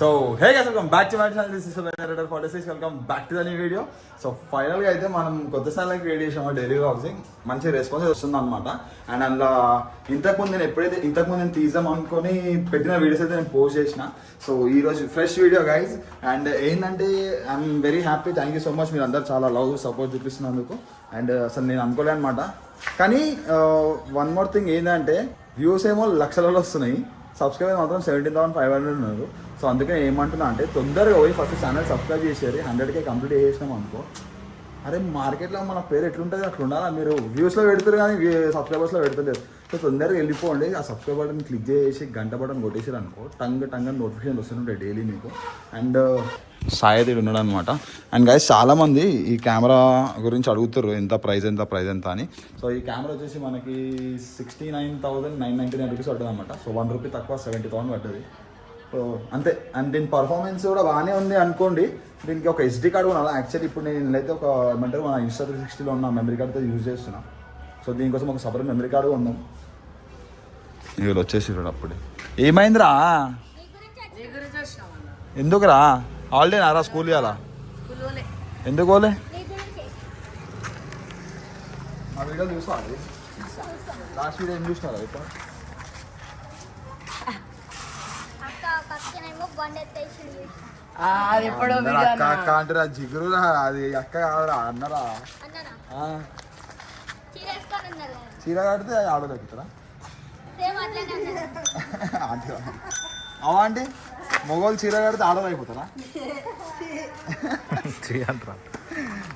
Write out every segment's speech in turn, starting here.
So hey guys, welcome back to my channel. This is Ridder 46. Welcome back to the new video. So ఫైనల్గా అయితే మనం కొత్త channel create చేసాము, daily వ్లాగ్సింగ్. మంచి response వస్తుంది అనమాట. అండ్ అందులో ఇంతకుముందు నేను తీద్దాం అనుకొని పెట్టిన వీడియోస్ అయితే నేను పోస్ట్ చేసిన. సో ఈరోజు ఫ్రెష్ వీడియో గైస్. అండ్ ఏంటంటే I'm very happy, thank you so much. మీరు అందరు చాలా లవ్ సపోర్ట్ చూపిస్తున్నందుకు. అండ్ అసలు నేను అనుకోలే అనమాట. కానీ వన్ మోర్ థింగ్ ఏంటంటే వ్యూస్ ఏమో లక్షలలో వస్తున్నాయి, సబ్స్క్రైబర్ మాత్రం 17,500 ఉన్నారు. సో అందుకే ఏమంటున్నా అంటే తొందరగా పోయి ఫస్ట్ ఛానల్ సబ్స్క్రైబ్ చేసేది. 100K కంప్లీట్ చేసినాం అనుకో, అరే మార్కెట్లో మన పేరు ఎట్లుంటుంది అట్లా ఉండాలి. మీరు వ్యూస్లో పెడతారు కానీ సబ్స్క్రైబర్స్లో పెడతలేరు. సో తొందరగా వెళ్ళిపోండి, ఆ సబ్స్క్రైబ్ బటన్ క్లిక్ చేసి గంట బటన్ కొట్టేసారు అనుకో, టంగ్ అని నోటిఫికేషన్ వస్తుంటాయి డైలీ మీకు. అండ్ సాయదీడు ఉన్నాడు అనమాట. అండ్ గైస్ చాలామంది ఈ కెమెరా గురించి అడుగుతారు, ఎంత ప్రైస్ ఎంత అని. సో ఈ కెమెరా వచ్చేసి మనకి 69,999 రూపీస్ పడుతుంది అనమాట. సో 1 రూపీ తక్కువ 70,000 పడుతుంది. సో అంతే. అండ్ దీని పర్ఫార్మెన్స్ కూడా బాగానే ఉంది అనుకోండి. దీనికి ఒక SD కార్డు కొనాలి. యాక్చువల్లీ ఇప్పుడు నేను అయితే ఒక ఏమంటారు మన Insta360లో ఉన్న మెమరీ కార్డ్తో యూజ్ చేస్తున్నా. సో దీనికోసం ఒక సపరేట్ మెమరీ కార్డు కొన్నాం. ఇవాళ వచ్చేసి అప్పుడే ఏమైందిరా, ఎందుకురా హాలిడే నారా, స్కూల్ ఇవ్వాలా, ఎందుకు పోలే? ఆ వీడియో చూసా, లాస్ట్ వీడియో ఏం చూసినారా? ఇప్పుడు అక్క అక్క అంటారా, జిగురురా, అది అక్క కాదురా అన్నరా. చీర కడితే ఆడో ఎక్కుతారా అవా అండి? మొగోళ్ళు చీర కడితే ఆడో అయిపోతారా అంటారా?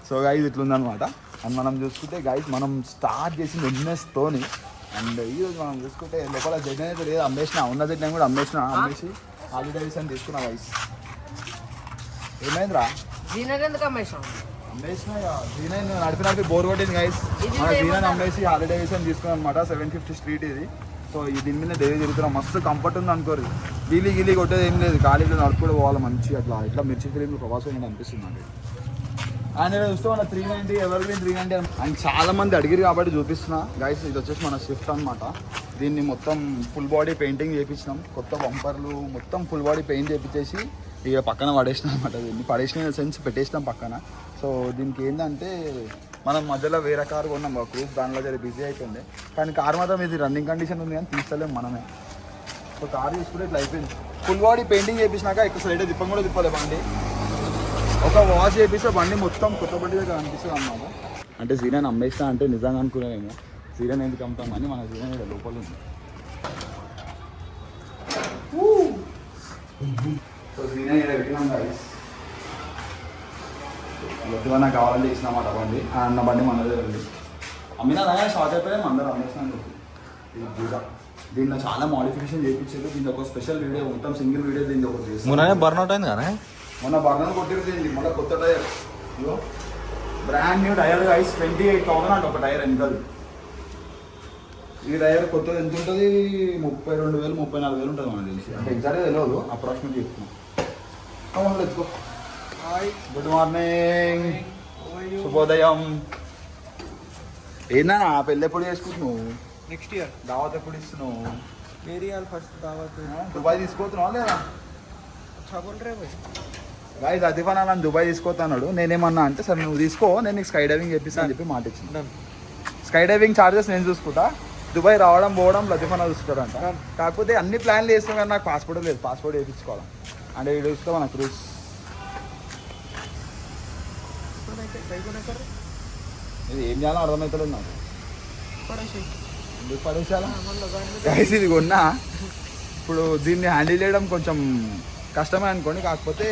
So guys ఇట్లుందనమాట. అండ్ మనం చూసుకుంటే గైజ్ మనం స్టార్ట్ చేసింది ఎంఎస్తోని. అండ్ ఈరోజు మనం చూసుకుంటే లోపల జెడ్ అయితే లేదు, అమ్మేసిన. ఉన్న జెడ్ కూడా అమ్మేసి హాలిడేస్ అని తీసుకున్నా గైజ్. ఏమైందిరా అమ్మేసిన నడిపి బోర్ కొట్టింది గైజ్. మన జీనాన్ని అమ్మేసి హాలిడేస్ అని తీసుకున్నాం అనమాట. 750 స్ట్రీట్ ఇది. సో దీని మీద డైలీ తిరుగుతున్నాం, మస్తు కంఫర్ట్ ఉంది అనుకోరు. గిల్లి కొట్టేది ఏం లేదు, ఖాళీలో నడుపుకుంటూ పోవాలి మంచి. అట్లా మిర్చి ఫిలింలు ప్రభాసం అనిపిస్తుంది అండి. అండ్ చూస్తే మన 390 ఎవరిగ్రీన్ 390. అండ్ చాలా మంది అడిగిరు కాబట్టి చూపిస్తున్నా గైస్. ఇది వచ్చేసి మన స్విఫ్ట్ అనమాట. దీన్ని మొత్తం ఫుల్ బాడీ పెయింటింగ్ చేయించినాం, కొత్త బంపర్లు మొత్తం ఫుల్ బాడీ పెయింట్ చేయించేసి ఇక పక్కన పడేసినాం అనమాట. దీన్ని పడేసిన సెన్స్ పెట్టేసినాం పక్కన. సో దీనికి ఏంటంటే మనం మధ్యలో వేరే కారు కొన్నాం క్రూజ్, దానిలో జర బిజీ అయిపోయింది. కానీ కారు మాత్రం ఇది రన్నింగ్ కండిషన్ ఉంది కానీ తీస్తలేం మనమే. సో కారు తీసుకుంటే ఇట్లా అయిపోయింది. ఫుల్ బాడీ పెయింటింగ్ చేయించినాక ఎక్కువ సైడ్ తిప్పం కూడా తిప్పలే బండి. ఒక వాష్ చేపిస్తే బండి మొత్తం కొత్త బండి దగ్గర అనిపిస్తుంది అన్నమాట. అంటే జీనాన్ని అమ్మేస్తా అంటే నిజంగా అనుకునేమో, జీనాన్ని ఎందుకు అమ్ముతాం అని మన జీనాన్ని ఇక్కడ లోపల ఉంది. సో జీనా ఇక్కడ పెట్టినాం గైస్. ఎత్తువన్నా కావాలంటే ఇచ్చినామాట బండి. అన్న బండి మనదే ఉంది. అమ్మినా షార్ట్ అయిపోయాము, అందరూ అమ్మేసినా చెప్పి. ఇది పూజ. దీనిలో చాలా మోడిఫికేషన్ చేయించారు. దీని ఒక స్పెషల్ వీడియో, మొత్తం సింగిల్ వీడియో దీన్ని ఒకటి చేసి బర్న్అవుట్ అయింది కానీ మొన్న బర్నర్ కొట్టింది. మళ్ళీ కొత్త టైర్, ఇదో బ్రాండ్ న్యూ టైర్ గైస్. 28,000 అంటే ఒక టైర్ వెనకాల. ఈ టైర్ కొత్తది ఎంత ఉంటుంది? 32,000 34,000 ఉంటుంది మనకు తెలిసి. అంటే ఎగ్జాక్ట్గా తెలియదు, అప్రాక్సిమేట్లీ చెప్తున్నాం. అవును ఎత్తుకో. హాయ్, గుడ్ మార్నింగ్, శుభోదయం. ఏందా ఆ పెళ్ళి ఎప్పుడు చేసుకుంటున్నావు? Next year. దావత్ ఎప్పుడు ఇస్తున్నావు? వేరే ఫస్ట్ దావత్. దుబాయ్ తీసుకుపోతున్నావా లేదా? గైస్ అతిఫాన్ నన్ను దుబాయ్ తీసుకొస్తున్నాడు. నేనేమన్నా అంటే సరే నువ్వు తీసుకో, నేను నీకు స్కై డైవింగ్ చేపిస్తా అని చెప్పి మాట ఇచ్చింది. స్కై డైవింగ్ ఛార్జెస్ నేను చూసుకుంటా, దుబాయ్ రావడం పోవడం లతిఫానా చూస్తాడంట. కాకపోతే అన్ని ప్లాన్లు చేస్తాం కానీ నాకు పాస్పోర్ట్ లేదు, పాస్పోర్ట్ వేయించుకోవాలి. అంటే వీడు చూస్తే మన క్రూజ్. ఇది ఏం చేయాలో అర్థమవుతుంది నాకు. ఎందుకు పడేసాలా గైస్? ఇది కొన్నా, ఇప్పుడు దీన్ని హ్యాండిల్ చేయడం కొంచెం కష్టమే అనుకోండి. కాకపోతే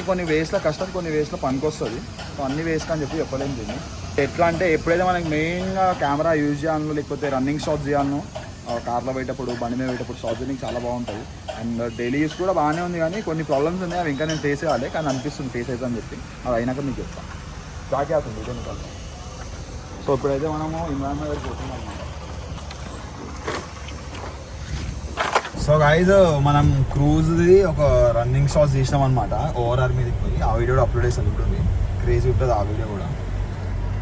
కొన్ని వేస్లో కష్టం, కొన్ని వేస్లో పనికొస్తుంది. సో అన్ని వేస్ట్ అని చెప్పి చెప్పలేము దీన్ని. ఎట్లా అంటే ఎప్పుడైతే మనకి మెయిన్గా కెమెరా యూజ్ చేయాలను, లేకపోతే రన్నింగ్ షాట్స్ చేయాలను, కార్లో పోయేటప్పుడు బండి మీద పోయేటప్పుడు షాట్ చేయడానికి చాలా బాగుంటుంది. అండ్ డైలీ యూస్ కూడా బాగానే ఉంది కానీ కొన్ని ప్రాబ్లమ్స్ ఉన్నాయి, అవి ఇంకా నేను ఫేస్ చేయాలి. కానీ అనిపిస్తుంది ఫేస్ అవుతుంది అని చెప్పి. అది అయినాక మీకు చెప్తాను. జాకే అవుతుంది ఇదే మీకు. సో ఇప్పుడైతే మనము ఇమ్రాన్ దగ్గరికి పోతున్నాం అన్నమాట. సో గైజ్ మనం క్రూజ్ది ఒక రన్నింగ్ షాట్స్ చేసినాం అనమాట. ఓఆర్ఆర్ మీదకి పోయి ఆ వీడియో కూడా అప్లోడ్ చేస్తాను. ఉంటుంది క్రేజీ ఉంటుంది ఆ వీడియో కూడా.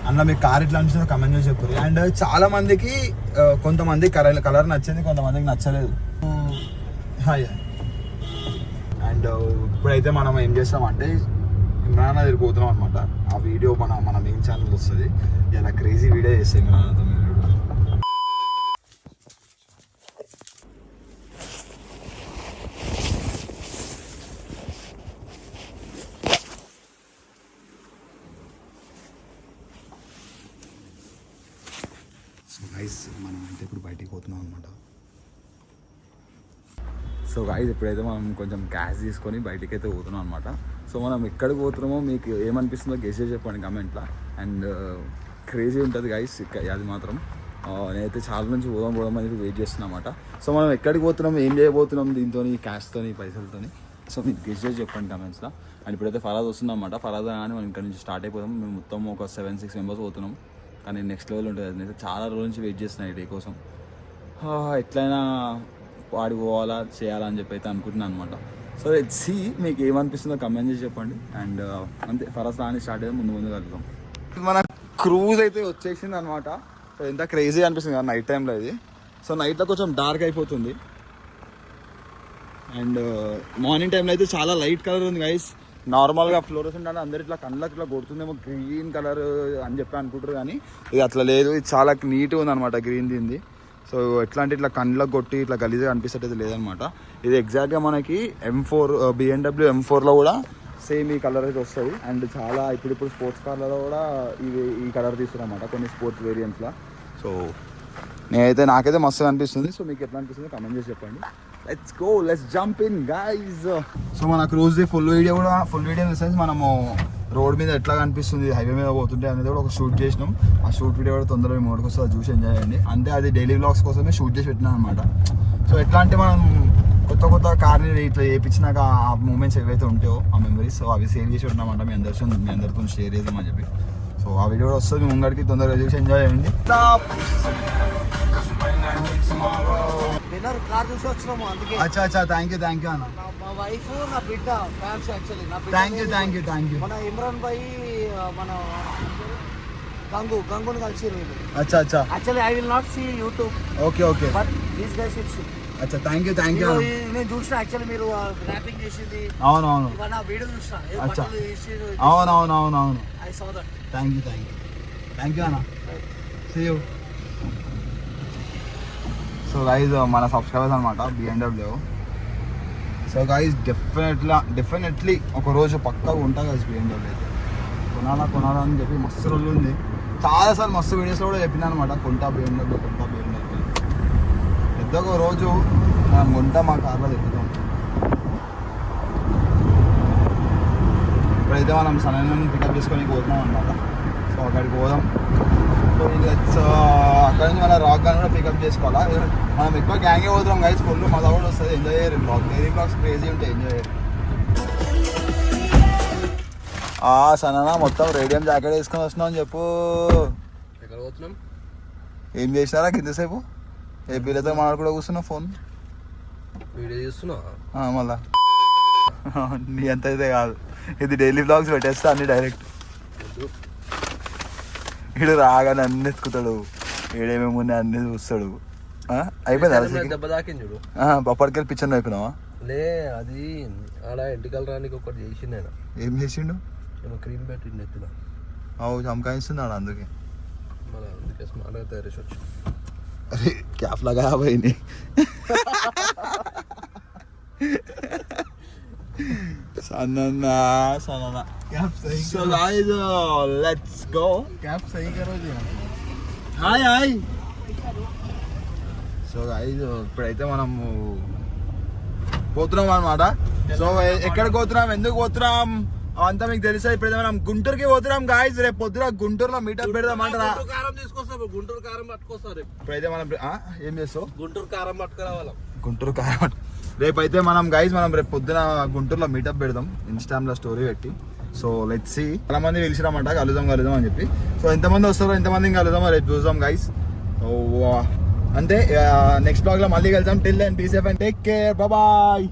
అందులో మీకు కార్ ఎట్లా అనిపిస్తుందో కమెంట్ చేసి చెప్పారు. అండ్ చాలా మందికి కొంతమంది కలర్ నచ్చింది, కొంతమందికి నచ్చలేదు. అండ్ ఇప్పుడైతే మనం ఏం చేస్తామంటే ఇమ్రాన్ దగ్గర పోతున్నాం అనమాట. ఆ వీడియో మన మెయిన్ ఛానల్ వస్తుంది. ఇలా క్రేజీ వీడియో చేస్తాం ఇమ్రాన్తో మేము. సో గైస్ మనం అయితే ఇప్పుడు బయటికి పోతున్నాం అనమాట. సో గైస్ ఇప్పుడైతే మనం కొంచెం క్యాష్ తీసుకొని బయటికి అయితే పోతున్నాం అనమాట. సో మనం ఎక్కడికి పోతున్నామో మీకు ఏమనిపిస్తుందో గెస్ చేసి చెప్పండి కమెంట్లో. అండ్ క్రేజీ ఉంటుంది గైస్ అది మాత్రం. నేనైతే చాలా నుంచి పోదాం అని వెయిట్ చేస్తున్నాను అనమాట. సో మనం ఎక్కడికి పోతున్నాం, ఏం చేయబోతున్నాం దీంతో, క్యాష్తో, పైసలతో, సో మీకు గెస్ చేసి చెప్పండి కమెంట్స్లో. అండ్ ఇప్పుడైతే ఫరాద్ వస్తున్నాం అనమాట. ఫరాద్ కానీ మనం ఇక్కడ నుంచి స్టార్ట్ అయిపోదాం. మేము మొత్తం ఒక 7-6 మెంబర్స్ పోతున్నాం. కానీ నెక్స్ట్ లెవెల్ ఉంటుంది. నేనైతే చాలా రోజుల నుంచి వెయిట్ చేస్తున్నాను ఈ డే కోసం. ఎట్లయినా వాడికి పోవాలా చేయాలా అని చెప్పి అయితే అనుకుంటున్నాను అనమాట. సో సి మీకు ఏమనిపిస్తుందో కమెంట్ చేసి చెప్పండి. అండ్ అంతే ఫరాద్ రాని స్టార్ట్ అయితే ముందు కలుగుతాం. మన క్రూజ్ అయితే వచ్చేసింది అనమాట. సో ఎంత క్రేజీ అనిపిస్తుంది కదా నైట్ టైంలో ఇది. సో నైట్లో కొంచెం డార్క్ అయిపోతుంది. అండ్ మార్నింగ్ టైంలో అయితే చాలా లైట్ కలర్ ఉంది గైస్. నార్మల్గా ఫ్లోరోసెంట్ అంటే అందరు ఇట్లా కళ్ళకి ఇట్లా కొడుతుందేమో గ్రీన్ కలర్ అని చెప్పి అనుకుంటారు, కానీ ఇది అట్లా లేదు. ఇది చాలా నీట్గా ఉంది అనమాట గ్రీన్ దీనిది. సో ఎట్లా అంటే ఇట్లా కళ్ళకి కొట్టి ఇట్లా గలీజ్గా అనిపిస్తేది లేదనమాట. ఇది ఎగ్జాక్ట్గా మనకి M4 BMW M4లో కూడా సేమ్ ఈ కలర్ అయితే వస్తుంది. అండ్ చాలా ఇప్పుడు స్పోర్ట్స్ కార్లలో కూడా ఈ కలర్ తీస్తున్నమాట కొన్ని స్పోర్ట్స్ వేరియంట్స్లో. సో నాకైతే మస్తు అనిపిస్తుంది. సో మీకు ఎట్లా అనిపిస్తుంది కమెంట్ చేసి చెప్పండి. Let's go, let's jump in guys. So మన క్రూజ్ది full video in the sense మనము రోడ్ మీద ఎట్లా కనిపిస్తుంది, హైవే మీద పోతుంటే అనేది కూడా ఒక షూట్ చేసినాం. ఆ షూట్ వీడియో కూడా తొందరగా మోడకి వస్తుంది, అది చూసి ఎంజాయ్ చేయండి. అంటే అది డైలీ వ్లాగ్స్ కోసమే షూట్ చేసి పెట్టినాం అనమాట. సో ఎట్లా అంటే మనం కొత్త కార్ని ఇట్లా చేయించినాక ఆ మూమెంట్స్ ఏవైతే ఉంటాయో ఆ మెమరీస్, సో అవి సేవ్ చేసి ఉన్నామంట మీ అందరితో షేర్ చేద్దామని చెప్పి. సో ఆ వీడియో కూడా వస్తుంది మీ ముంగడికి, తొందరగా చూసి ఎంజాయ్ చేయండి. కార్ చూసి వచ్చినాము అందుకే. అచ్చా థ్యాంక్ యూ అన్న. మా వైఫ్ నా బిడ్డ ఫ్యాన్స్ యాక్చువల్లీ. Thank you. మన ఇమ్రాన్ భాయ్ మన గంగుని కలిసి. అచ్చా actually I will not see YouTube. Okay but these guys will see. అచ్చా థ్యాంక్ యూ. నేను చూసిన యాక్చువల్లీ మీరు ర్యాపింగ్ చేసింది. అవును నా వీడియో చూసిన. అచ్చా అవును I saw that. Thank you అన్న. See you. సో గైజ్ మన సబ్స్క్రైబర్స్ అనమాట BMW. సో గైజ్ డెఫినెట్లీ ఒక రోజు పక్కా ఉంటా గైజ్ BMW అయితే. కొనాలా అని చెప్పి మస్తు రోజులు ఉంది. చాలాసార్లు మస్తు వీడియోస్లో కూడా చెప్పినా అనమాట కొంటా BMW. పెద్ద ఒక రోజు మనం కొంటా మా కార్లో తిప్పుతాం. ఇప్పుడైతే మనం సరైన పికప్ చేసుకొని పోతున్నాం అనమాట. సో అక్కడికి పోదాం. సో అక్కడ నుంచి మన రాక్ గాని కూడా పికప్ చేసుకోవాలా. మనం ఎక్కువ గ్యాంగే పోతున్నాం గైస్. ఫుల్ మజా కూడా వస్తుంది. ఎంజాయ్ చేయరు బ్లాగ్. డైలీ బ్లాగ్స్ క్రేజీ ఉంటాయి, ఎంజాయ్ చేయరు. సనా మొత్తం రేడియం జాకెట్ వేసుకొని వస్తున్నాం అని చెప్పు. ఎక్కడ పోతున్నాం, ఏం చేసినారా కిందసేపు? ఏ పిల్లతో మాట్లాడుకుంటూ కూర్చున్నావు, ఫోన్ వీడియో చూస్తున్నా మళ్ళా. నీ అంత అయితే కాదు, ఇది డైలీ బ్లాగ్స్ పెట్టేస్తా అన్ని డైరెక్ట్. ఇడు రాగానే అన్ని ఎత్తుకుతాడు, ఏడేమేమి ఉన్నాయి అన్ని చూస్తాడు. అయిపోయింది దెబ్బ తాకింది చూడు. అప్పటికెళ్ళి పిచ్చర్ అయిపోయినావా? లే అది ఆడ ఎంటికలు రానికి ఒకటి చేసిండు ఆయన. ఏం చేసిండు? ఏమో క్రీమ్ పెట్టిండు ఎత్తున. చమకాయిస్తున్నాడు అందుకే. మన అందుకే స్మార్ట్గా తయారు చేసి వచ్చి. అరే క్యాప్ లాగా పోయింది. सनना कैप सही so guys let's go cap सही करो जी हाय so guys ఇప్పుడైతే మనము పోతున్నాం అన్నమాట. సో ఎక్కడికి పోతున్నాం, ఎందుకు పోతున్నాం అంతా మీకు తెలుసా. ఇప్పుడైతే మనం గుంటూరుకి పోతున్నాం గాయస్. రేపు పొద్దున గుంటూరులో మీటప్ పెడదామంటారా? గుంటూరు కారం పట్టుకొస్తారు. ఇప్పుడైతే మనం ఏం చేస్తావు? గుంటూరు కారం పట్టుకురావాలి. గుంటూరు కారం రేపైతే మనం గైజ్ రేపు పొద్దున గుంటూరులో మీటప్ పెడదాం, ఇన్స్టాగ్రామ్లో స్టోరీ పెట్టి. So let's see. చాలా మంది పిలిచినామంట కలుద్దాం అని చెప్పి. సో ఎంతమంది వస్తారో ఎంతమంది కలుద్దాం రేపు చూద్దాం గైజ్. సో అంతే, నెక్స్ట్ బ్లాగ్లో మళ్ళీ కలుద్దాం. Till then be safe and take care, bye.